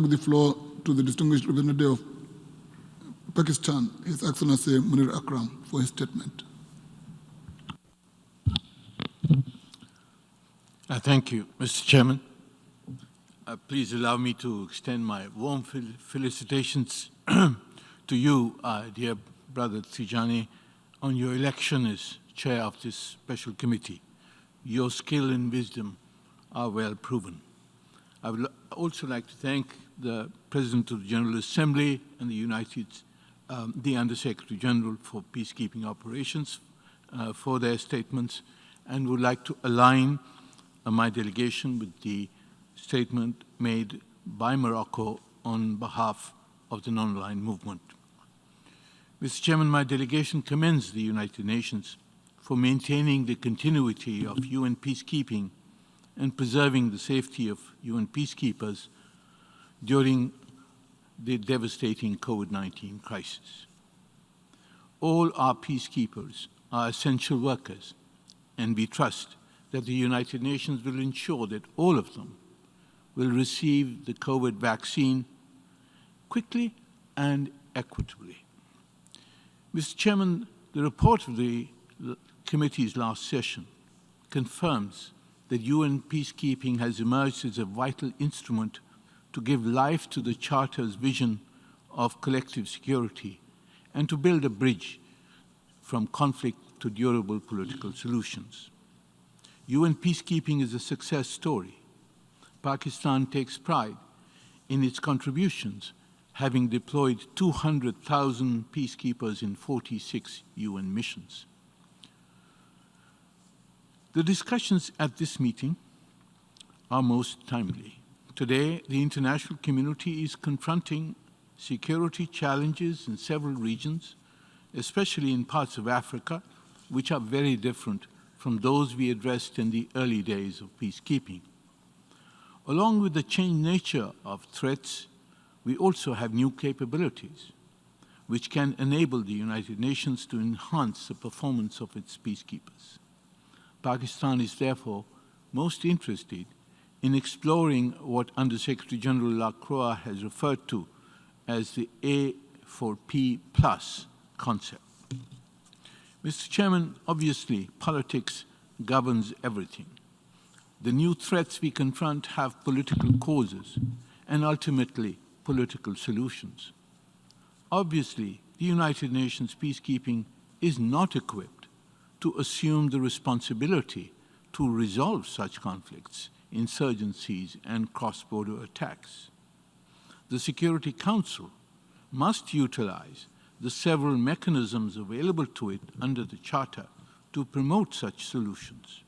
give the floor to the distinguished representative of Pakistan, His Excellency Munir Akram, for his statement. Thank you, Mr. Chairman. Please allow me to extend my warm felicitations to you, dear brother Tijani, on your election as chair of this special committee. Your skill and wisdom are well proven. I would also like to thank the President of the General Assembly and the Undersecretary General for Peacekeeping Operations for their statements, and would like to align my delegation with the statement made by Morocco on behalf of the non-aligned movement. Mr. Chairman, my delegation commends the United Nations for maintaining the continuity of UN peacekeeping and preserving the safety of UN peacekeepers during the devastating COVID-19 crisis. All our peacekeepers are essential workers, and we trust that the United Nations will ensure that all of them will receive the COVID vaccine quickly and equitably. Mr. Chairman, the report of the committee's last session confirms that UN peacekeeping has emerged as a vital instrument to give life to the Charter's vision of collective security and to build a bridge from conflict to durable political solutions. UN peacekeeping is a success story. Pakistan takes pride in its contributions, having deployed 200,000 peacekeepers in 46 UN missions. The discussions at this meeting are most timely. Today, the international community is confronting security challenges in several regions, especially in parts of Africa, which are very different from those we addressed in the early days of peacekeeping. Along with the changed nature of threats, we also have new capabilities, which can enable the United Nations to enhance the performance of its peacekeepers. Pakistan is therefore most interested in exploring what Undersecretary General Lacroix has referred to as the A4P+ concept. Mr. Chairman, obviously, politics governs everything. The new threats we confront have political causes and ultimately political solutions. Obviously, the United Nations peacekeeping is not equipped to assume the responsibility to resolve such conflicts, insurgencies, and cross-border attacks. The Security Council must utilize the several mechanisms available to it under the Charter to promote such solutions.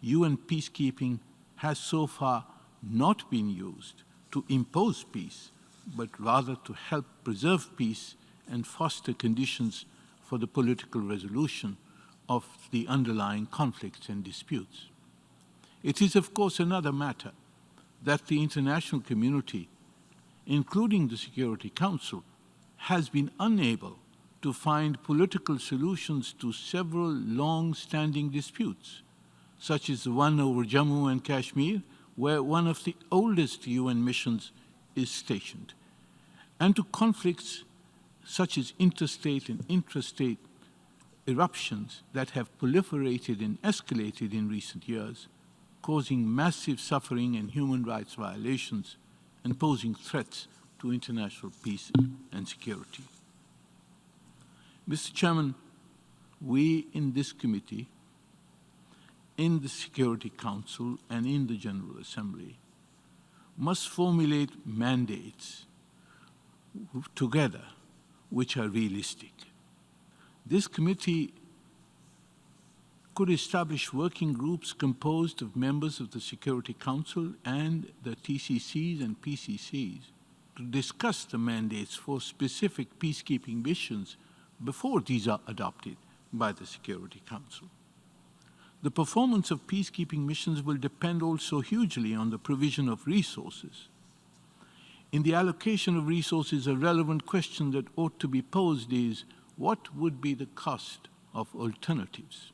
UN peacekeeping has so far not been used to impose peace, but rather to help preserve peace and foster conditions for the political resolution of the underlying conflicts and disputes. It is, of course, another matter that the international community, including the Security Council, has been unable to find political solutions to several long-standing disputes, such as the one over Jammu and Kashmir, where one of the oldest UN missions is stationed, and to conflicts such as interstate and intrastate eruptions that have proliferated and escalated in recent years, causing massive suffering and human rights violations and posing threats to international peace and security. Mr. Chairman, we in this committee, in the Security Council and in the General Assembly must formulate mandates together which are realistic. This committee could establish working groups composed of members of the Security Council and the TCCs and PCCs to discuss the mandates for specific peacekeeping missions before these are adopted by the Security Council. The performance of peacekeeping missions will depend also hugely on the provision of resources. In the allocation of resources, a relevant question that ought to be posed is, what would be the cost of alternatives?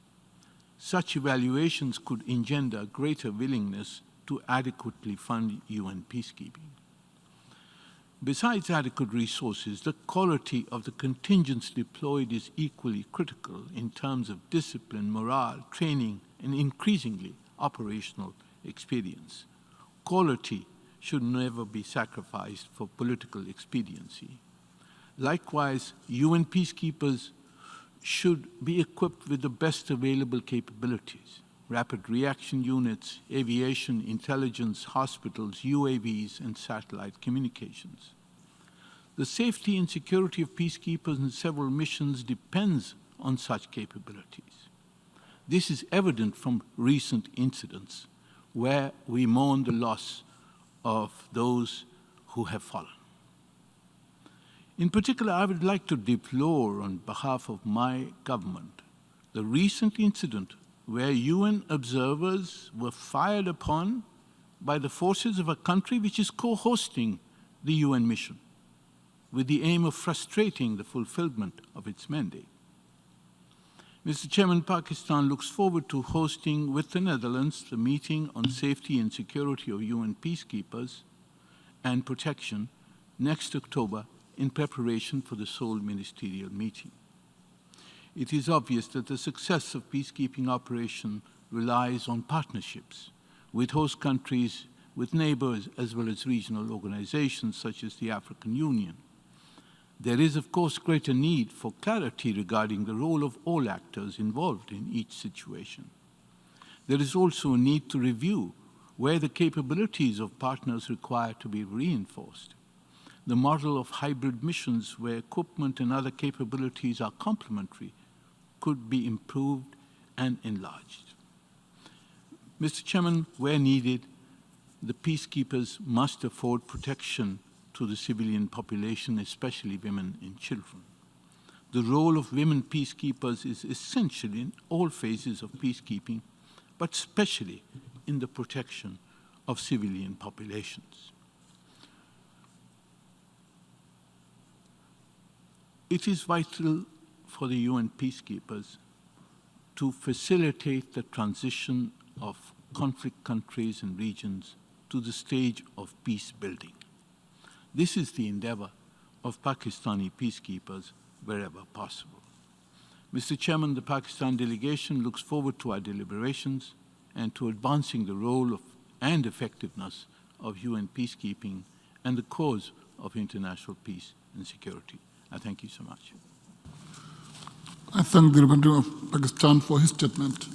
Such evaluations could engender greater willingness to adequately fund UN peacekeeping. Besides adequate resources, the quality of the contingents deployed is equally critical in terms of discipline, morale, training, and increasingly operational experience. Quality should never be sacrificed for political expediency. Likewise, UN peacekeepers should be equipped with the best available capabilities: rapid reaction units, aviation, intelligence, hospitals, UAVs, and satellite communications. The safety and security of peacekeepers in several missions depends on such capabilities. This is evident from recent incidents where we mourn the loss of those who have fallen. In particular, I would like to deplore on behalf of my government the recent incident where UN observers were fired upon by the forces of a country which is co-hosting the UN mission, with the aim of frustrating the fulfillment of its mandate. Mr. Chairman, Pakistan looks forward to hosting with the Netherlands the meeting on safety and security of UN peacekeepers and protection next October in preparation for the Seoul ministerial meeting. It is obvious that the success of peacekeeping operation relies on partnerships with host countries, with neighbors, as well as regional organizations such as the African Union. There is, of course, greater need for clarity regarding the role of all actors involved in each situation. There is also a need to review where the capabilities of partners require to be reinforced. The model of hybrid missions where equipment and other capabilities are complementary could be improved and enlarged. Mr. Chairman, where needed, the peacekeepers must afford protection to the civilian population, especially women and children. The role of women peacekeepers is essential in all phases of peacekeeping, but especially in the protection of civilian populations. It is vital for the UN peacekeepers to facilitate the transition of conflict countries and regions to the stage of peace building. This is the endeavor of Pakistani peacekeepers wherever possible. Mr. Chairman, the Pakistan delegation looks forward to our deliberations and to advancing the role of and effectiveness of UN peacekeeping and the cause of international peace and security. I thank you so much. I thank the representative of Pakistan for his statement.